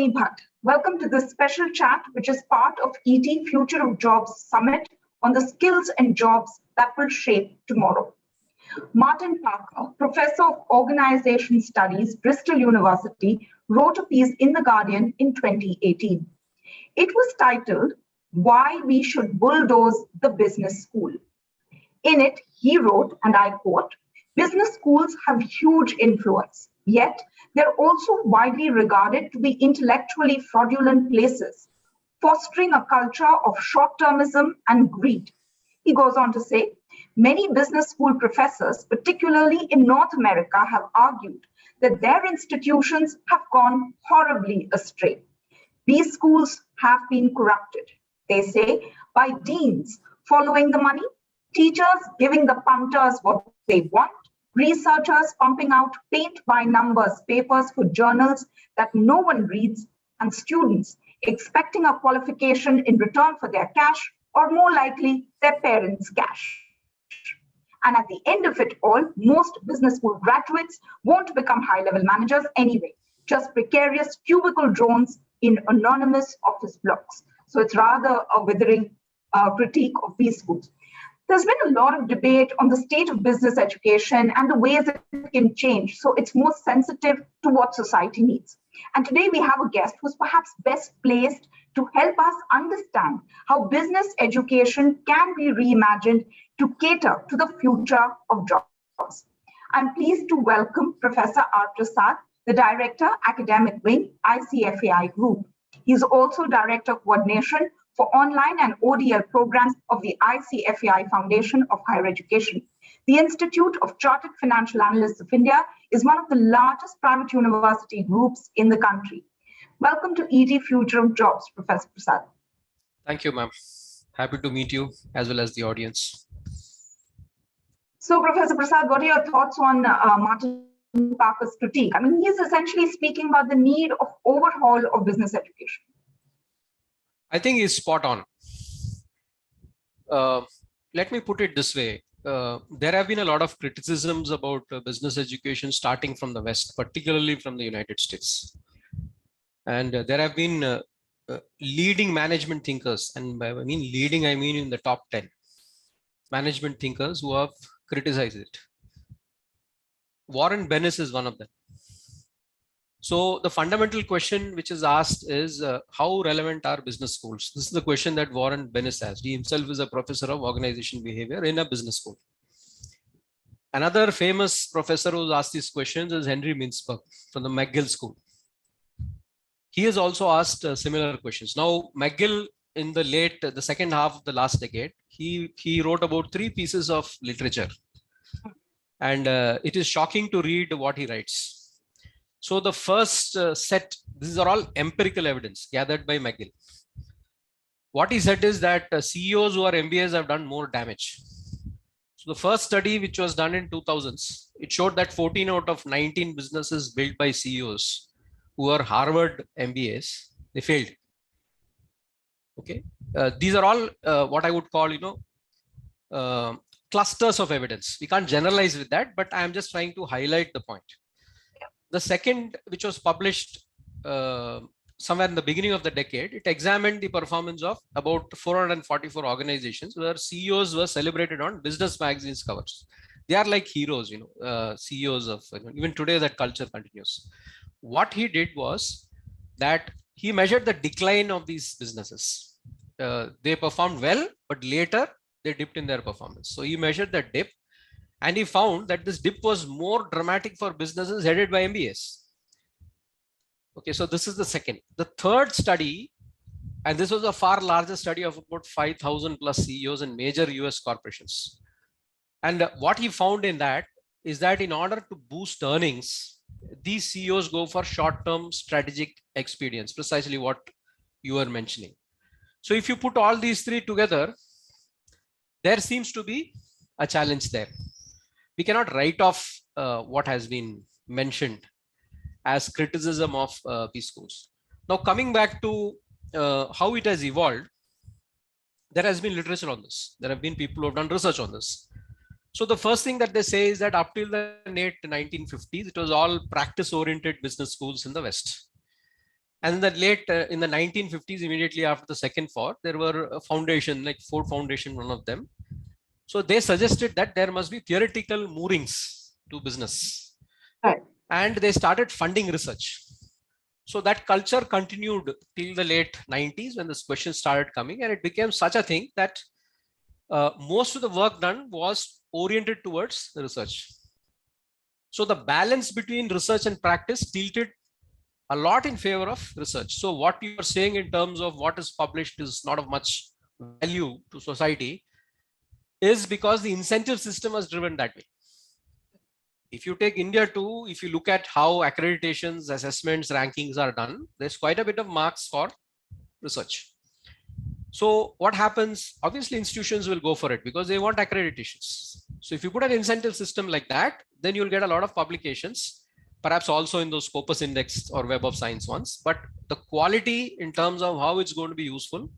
Tony Bhatt. Welcome to this special chat, which is part of ET Future of Jobs Summit on the skills and jobs that will shape tomorrow. Martin Parker, Professor of Organization Studies, Bristol University, wrote a piece in The Guardian in 2018. It was titled, "Why We Should Bulldoze the Business School." In it, he wrote, and I quote, "Business schools have huge influence, yet they're also widely regarded to be intellectually fraudulent places, fostering a culture of short-termism and greed." He goes on to say, "Many business school professors, particularly in North America, have argued that their institutions have gone horribly astray. These schools have been corrupted," they say, "by deans following the money, teachers giving the punters what they want, researchers pumping out paint-by-numbers papers for journals that no one reads, and students expecting a qualification in return for their cash, or more likely, their parents' cash. And at the end of it all, most business school graduates won't become high-level managers anyway, just precarious cubicle drones in anonymous office blocks." So it's rather a withering critique of these schools. There's been a lot of debate on the state of business education and the ways it can change, so it's more sensitive to what society needs. And today we have a guest who's perhaps best placed to help us understand how business education can be reimagined to cater to the future of jobs. I'm pleased to welcome Professor R. Prasad, the Director, Academic Wing, ICFAI Group. He's also Director Coordination for online and ODL programs of the ICFAI Foundation of Higher Education. The Institute of Chartered Financial Analysts of India is one of the largest private university groups in the country. Welcome to ET Future of Jobs, Professor Prasad. Thank you, ma'am. Happy to meet you as well as the audience. So, Professor Prasad, what are your thoughts on Martin Parker's critique? I mean, he's essentially speaking about the need of overhaul of business education. I think he's spot on. Let me put it this way. There have been a lot of criticisms about business education starting from the West, particularly from the United States. And there have been leading management thinkers, and by I mean leading, I mean in the top 10 management thinkers who have criticized it. Warren Bennis is one of them. So the fundamental question which is asked is how relevant are business schools? This is the question that Warren Bennis asked. He himself is a professor of organization behavior in a business school. Another famous professor who's asked these questions is Henry Mintzberg from the McGill School. He has also asked similar questions. Now, McGill in the second half of the last decade, he wrote about 3 pieces of literature. And it is shocking to read what he writes. So the first set, these are all empirical evidence gathered by McGill. What he said is that CEOs who are MBAs have done more damage. So the first study, which was done in 2000s, it showed that 14 out of 19 businesses built by CEOs who are Harvard MBAs, they failed. Okay, these are all what I would call, clusters of evidence. We can't generalize with that, but I am just trying to highlight the point. The second, which was published somewhere in the beginning of the decade, it examined the performance of about 444 organizations where CEOs were celebrated on business magazines covers. They are like heroes, CEOs of, even today that culture continues. What he did was that he measured the decline of these businesses. They performed well, but later they dipped in their performance. So he measured that dip. And he found that this dip was more dramatic for businesses headed by MBAs. Okay, so this is the second. The third study, and this was a far larger study of about 5,000 plus CEOs in major US corporations. And what he found in that is that in order to boost earnings, these CEOs go for short-term strategic expedience, precisely what you were mentioning. So if you put all these 3 together, there seems to be a challenge there. We cannot write off what has been mentioned as criticism of these schools. Now, coming back to how it has evolved, there has been literature on this. There have been people who have done research on this. So the first thing that they say is that up till the late 1950s, it was all practice-oriented business schools in the West. And in the late, in the 1950s, immediately after the second war, there were a foundation, like Ford Foundation, one of them. So they suggested that there must be theoretical moorings to business. Right. And they started funding research. So that culture continued till the late 90s when this question started coming, and it became such a thing that most of the work done was oriented towards research. So the balance between research and practice tilted a lot in favor of research. So what you are saying in terms of what is published is not of much value to society is because the incentive system was driven that way. If you take India too, if you look at how accreditations, assessments, rankings are done, there's quite a bit of marks for research. So what happens? Obviously, institutions will go for it because they want accreditations. So if you put an incentive system like that, then you'll get a lot of publications, perhaps also in those Scopus Index or Web of Science ones. But the quality in terms of how it's going to be useful,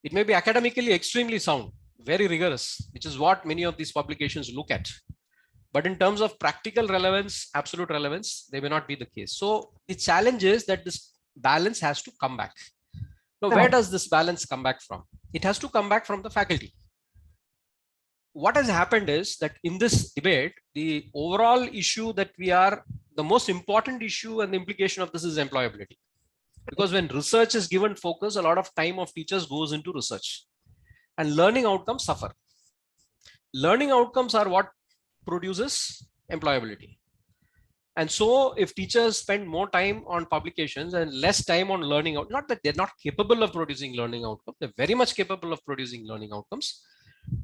it may be academically extremely sound, very rigorous, which is what many of these publications look at. But in terms of practical relevance, absolute relevance, they may not be the case. So the challenge is that this balance has to come back. Now, where does this balance come back from? It has to come back from the faculty. What has happened is that in this debate, the overall issue that the most important issue and the implication of this is employability. Because when research is given focus, a lot of time of teachers goes into research and learning outcomes suffer. Learning outcomes are what produces employability. And so if teachers spend more time on publications and less time on learning, not that they're not capable of producing learning outcomes, they're very much capable of producing learning outcomes.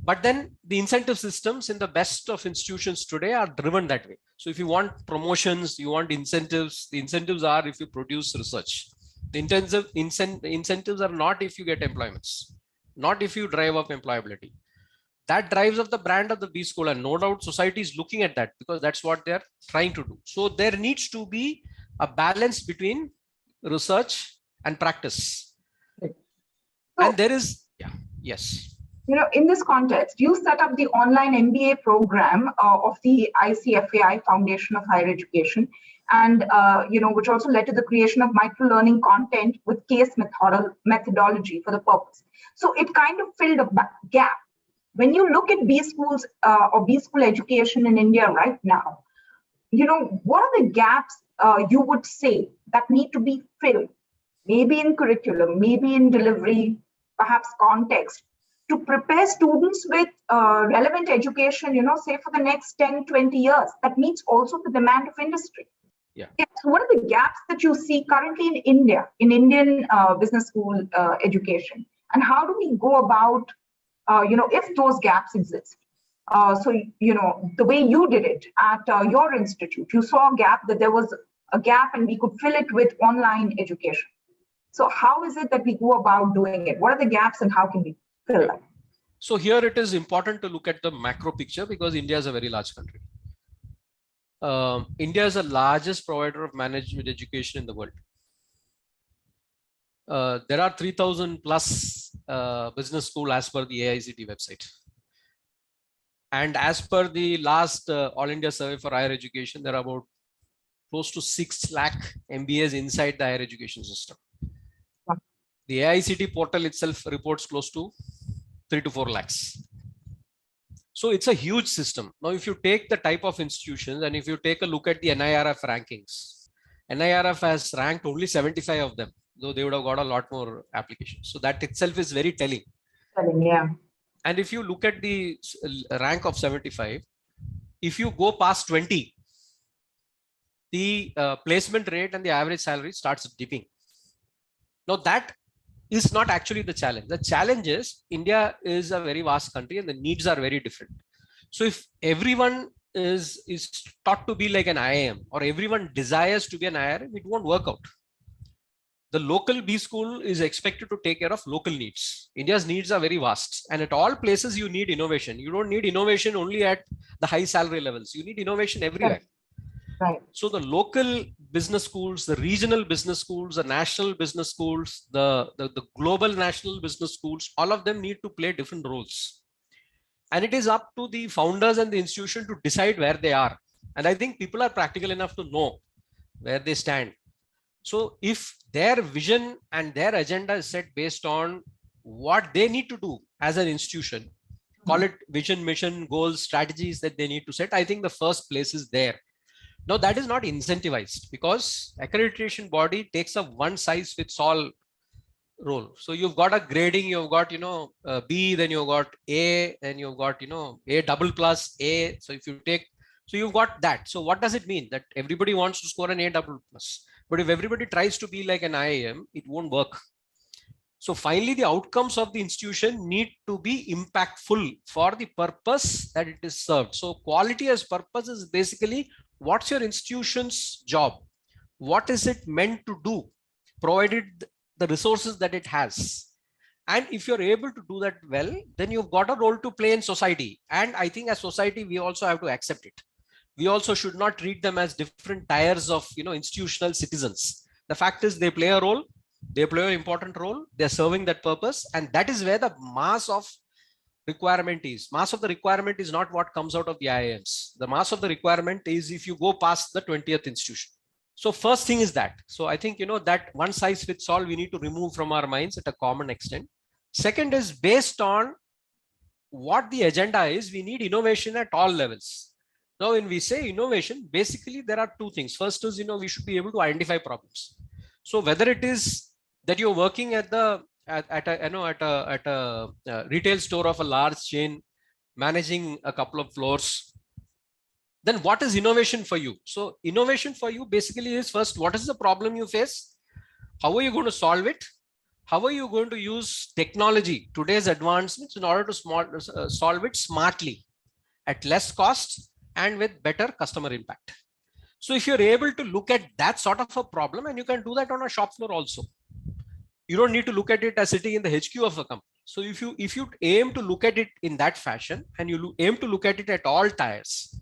But then the incentive systems in the best of institutions today are driven that way. So if you want promotions, you want incentives, the incentives are if you produce research. The incentives are not if you get employments, not if you drive up employability. That drives up the brand of the B school, and no doubt society is looking at that because that's what they're trying to do. So there needs to be a balance between research and practice. So, and there is, yes. In this context, you set up the online MBA program of the ICFAI Foundation of Higher Education, and which also led to the creation of micro-learning content with case methodology for the purpose. So it kind of filled a gap. When you look at B schools or B school education in India right now, what are the gaps you would say that need to be filled? Maybe in curriculum, maybe in delivery, perhaps context, to prepare students with relevant education, say for the next 10, 20 years, that meets also the demand of industry. Yeah. So what are the gaps that you see currently in India, in Indian business school education? And how do we go about if those gaps exist? So, the way you did it at your institute, you saw a gap, that there was a gap and we could fill it with online education. So how is it that we go about doing it? What are the gaps and how can we fill them? So here it is important to look at the macro picture because India is a very large country. India is the largest provider of management education in the world. There are 3,000 plus business schools as per the AICT website. And as per the last All India survey for higher education, there are about close to 6 lakh MBAs inside the higher education system. Wow. The AICT portal itself reports close to 3 to 4 lakhs. So it's a huge system. Now, if you take the type of institutions and if you take a look at the NIRF rankings, NIRF has ranked only 75 of them, though they would have got a lot more applications. So that itself is very telling. Yeah. And if you look at the rank of 75, if you go past 20, the placement rate and the average salary starts dipping. Now that is not actually the challenge. The challenge is India is a very vast country and the needs are very different. So if everyone is taught to be like an IIM or everyone desires to be an IIM, it won't work out. The local B school is expected to take care of local needs. India's needs are very vast, and at all places you need innovation. You don't need innovation only at the high salary levels. You need innovation everywhere. Right. So the local business schools, the regional business schools, the national business schools, the global national business schools, all of them need to play different roles. And it is up to the founders and the institution to decide where they are. And I think people are practical enough to know where they stand. So if their vision and their agenda is set based on what they need to do as an institution, call it vision, mission, goals, strategies that they need to set, I think the first place is there. Now that is not incentivized because accreditation body takes a one size fits all role. So you've got a grading, you've got, B, then you've got A, then you've got, A double plus A. So if you take, so you've got that. So what does it mean? That everybody wants to score an A double plus. But if everybody tries to be like an IIM, it won't work. So finally, the outcomes of the institution need to be impactful for the purpose that it is served. So quality as purpose is basically what's your institution's job? What is it meant to do, provided the resources that it has? And if you're able to do that well, then you've got a role to play in society. And I think as society, we also have to accept it. We also should not treat them as different tiers of institutional citizens. The fact is they play a role. They play an important role. They're serving that purpose. And that is where the mass of requirement is. Mass of the requirement is not what comes out of the IIMs. The mass of the requirement is if you go past the 20th institution. So first thing is that. So I think, that one size fits all we need to remove from our minds at a common extent. Second is based on what the agenda is, we need innovation at all levels. Now, when we say innovation, basically there are two things. First is, we should be able to identify problems. So whether it is that you're working at a retail store of a large chain, managing a couple of floors, then what is innovation for you? So innovation for you basically is first, what is the problem you face? How are you going to solve it? How are you going to use technology, today's advancements, in order to solve it smartly, at less cost and with better customer impact? So if you're able to look at that sort of a problem, and you can do that on a shop floor also, you don't need to look at it as sitting in the HQ of a company. So if you aim to look at it in that fashion, and you aim to look at it at all tiers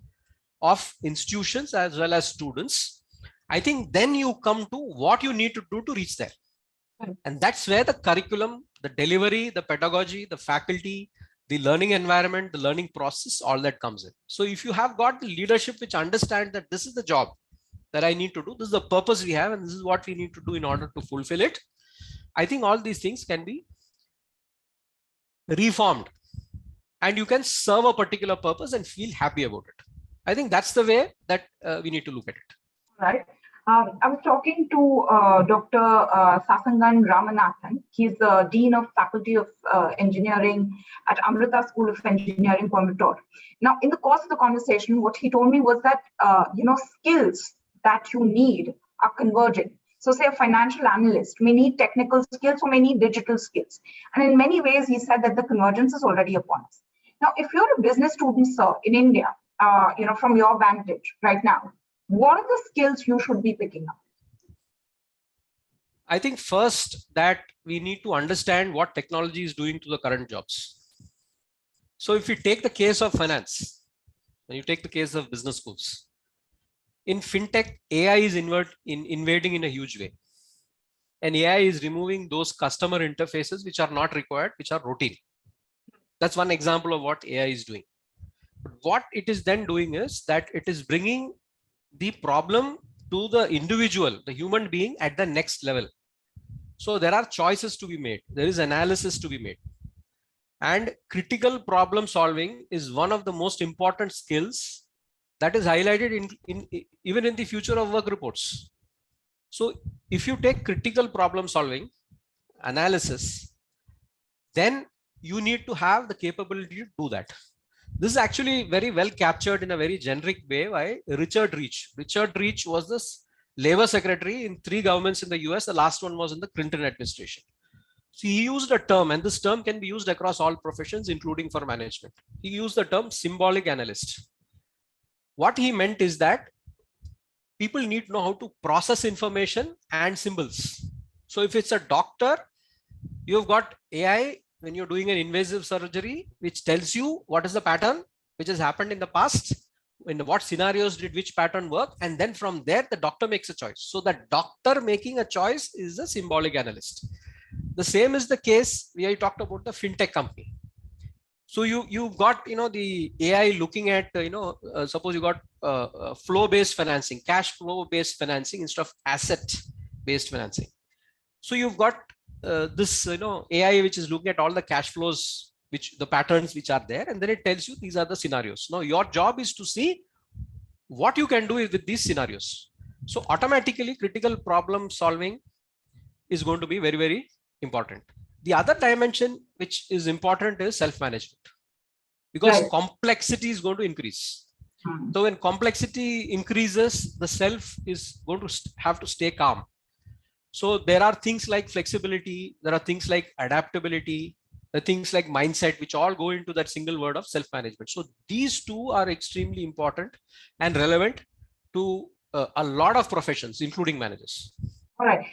of institutions as well as students, I think then you come to what you need to do to reach there. And that's where the curriculum, the delivery, the pedagogy, the faculty, the learning environment, the learning process, all that comes in. So if you have got the leadership which understand that this is the job that I need to do, this is the purpose we have, and this is what we need to do in order to fulfill it, I think all these things can be reformed and you can serve a particular purpose and feel happy about it. I think that's the way that we need to look at it. Right. I was talking to Dr. Sasangan Ramanathan. He's the Dean of Faculty of Engineering at Amrita School of Engineering, Coimbatore. Now, in the course of the conversation, what he told me was that, skills that you need are converging. So say a financial analyst may need technical skills or may need digital skills. And in many ways, he said that the convergence is already upon us. Now, if you're a business student, sir, in India, from your vantage right now, what are the skills you should be picking up? I think first that we need to understand what technology is doing to the current jobs. So if you take the case of finance, and you take the case of business schools, in fintech, AI is invading in a huge way. And AI is removing those customer interfaces which are not required, which are routine. That's one example of what AI is doing. But what it is then doing is that it is bringing the problem to the individual, the human being, at the next level. So there are choices to be made. There is analysis to be made. And critical problem solving is one of the most important skills that is highlighted even in the future of work reports. So if you take critical problem solving, analysis, then you need to have the capability to do that. This is actually very well captured in a very generic way by Richard Reich. Richard Reich was the labor secretary in 3 governments in the US. The last one was in the Clinton administration. So he used a term, and this term can be used across all professions, including for management. He used the term symbolic analyst. What he meant is that people need to know how to process information and symbols. So if it's a doctor, you've got AI when you're doing an invasive surgery, which tells you what is the pattern which has happened in the past, in what scenarios did which pattern work, and then from there the doctor makes a choice. So the doctor making a choice is a symbolic analyst. The same is the case where I talked about the fintech company. So you've got the AI looking at suppose you got flow based financing, cash flow based financing instead of asset based financing. So you've got this AI which is looking at all the cash flows, which the patterns which are there, and then it tells you these are the scenarios. Now your job is to see what you can do with these scenarios. So automatically critical problem solving is going to be very, very important. The other dimension which is important is self-management, because complexity is going to increase. So when complexity increases, the self is going to have to stay calm. So there are things like flexibility, there are things like adaptability, there are things like mindset, which all go into that single word of self-management. So these two are extremely important and relevant to a lot of professions, including managers. All right.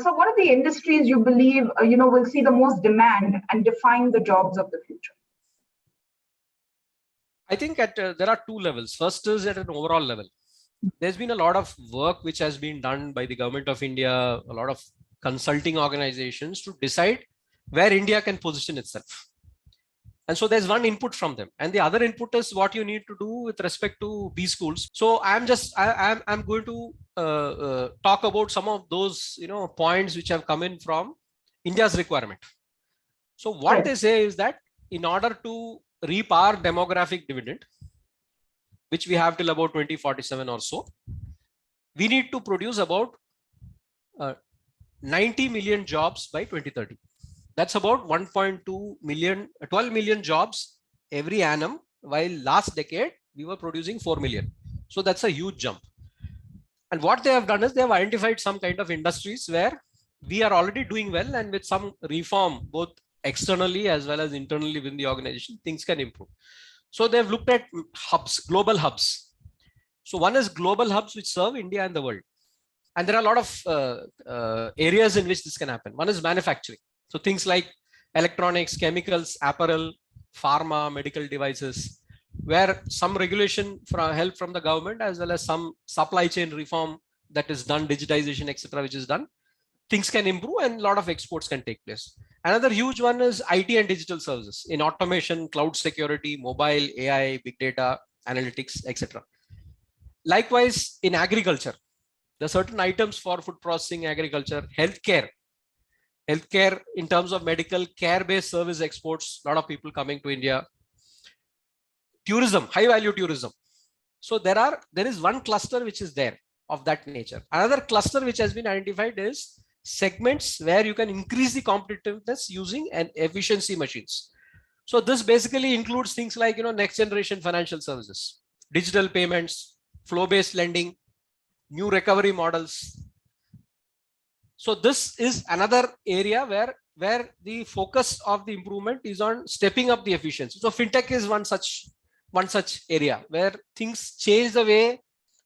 So what are the industries you believe, will see the most demand and define the jobs of the future? I think there are two levels. First is at an overall level. There's been a lot of work which has been done by the government of India, a lot of consulting organizations to decide where India can position itself. And so there's one input from them. And the other input is what you need to do with respect to B schools. So I'm going to talk about some of those, points which have come in from India's requirement. So what they say is that in order to reap our demographic dividend, which we have till about 2047 or so, we need to produce about 90 million jobs by 2030. That's about 1.2 million, 12 million jobs every annum, while last decade we were producing 4 million. So that's a huge jump. And what they have done is they have identified some kind of industries where we are already doing well, and with some reform, both externally as well as internally within the organization, things can improve. So they've looked at hubs, global hubs. So one is global hubs which serve India and the world. And there are a lot of areas in which this can happen. One is manufacturing. So things like electronics, chemicals, apparel, pharma, medical devices, where some regulation help from the government as well as some supply chain reform that is done, digitization, etc., which is done, things can improve and a lot of exports can take place. Another huge one is IT and digital services in automation, cloud security, mobile, AI, big data, analytics, etc. Likewise, in agriculture, there are certain items for food processing, agriculture, healthcare in terms of medical care-based service exports, a lot of people coming to India. Tourism, high value tourism. So there is one cluster which is there of that nature. Another cluster which has been identified is segments where you can increase the competitiveness using an efficiency machines. So this basically includes things like, next generation financial services, digital payments, flow-based lending, new recovery models. So this is another area where the focus of the improvement is on stepping up the efficiency. So fintech is one such area where things change the way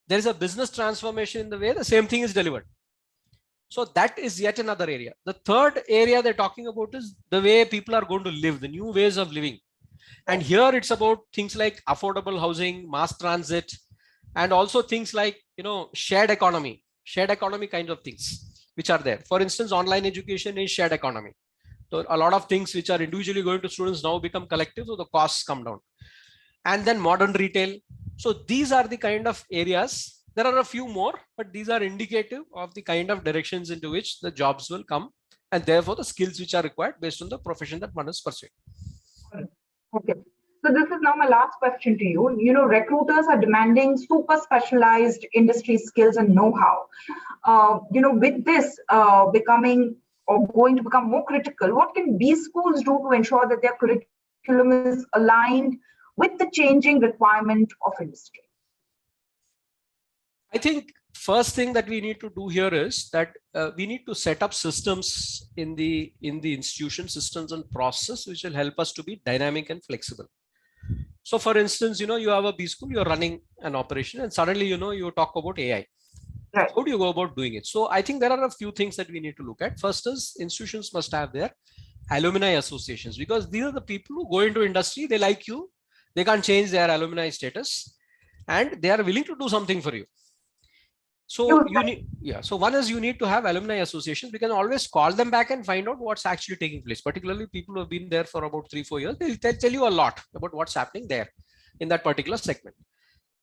there is a business transformation in the way the same thing is delivered. So that is yet another area. The third area they're talking about is the way people are going to live, the new ways of living. And here it's about things like affordable housing, mass transit, and also things like, shared economy kinds of things which are there. For instance, online education is shared economy. So a lot of things which are individually going to students now become collective, so the costs come down. And then modern retail. So these are the kind of areas. There are a few more, but these are indicative of the kind of directions into which the jobs will come, and therefore the skills which are required based on the profession that one is pursuing. Okay. So this is now my last question to you. Recruiters are demanding super specialized industry skills and know-how. With this becoming or going to become more critical, what can B schools do to ensure that their curriculum is aligned with the changing requirement of industry? I think first thing that we need to do here is that we need to set up systems in the institution, systems and process which will help us to be dynamic and flexible. So for instance, you have a B school, you're running an operation, and suddenly, you talk about AI. Right. How do you go about doing it? So I think there are a few things that we need to look at. First is institutions must have their alumni associations, because these are the people who go into industry, they like you, they can't change their alumni status, and they are willing to do something for you. So so one is you need to have alumni associations. We can always call them back and find out what's actually taking place, particularly people who have been there for about 3-4 years. They'll tell you a lot about what's happening there in that particular segment.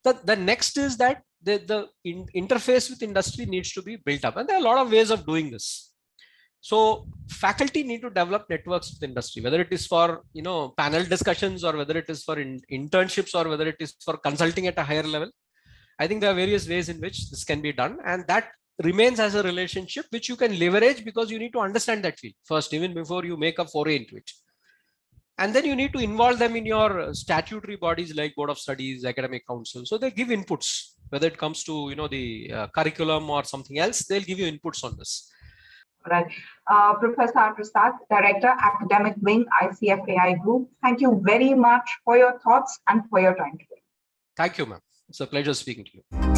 The next is that the interface with industry needs to be built up, and there are a lot of ways of doing this. So faculty need to develop networks with industry, whether it is for panel discussions, or whether it is for internships, or whether it is for consulting at a higher level. I think there are various ways in which this can be done, and that remains as a relationship which you can leverage, because you need to understand that field first, even before you make a foray into it. And then you need to involve them in your statutory bodies like Board of Studies, Academic Council. So they give inputs, whether it comes to the curriculum or something else, they'll give you inputs on this. Right. Professor Prasad, Director, Academic Wing, ICFAI Group, thank you very much for your thoughts and for your time today. Thank you, ma'am. It's a pleasure speaking to you.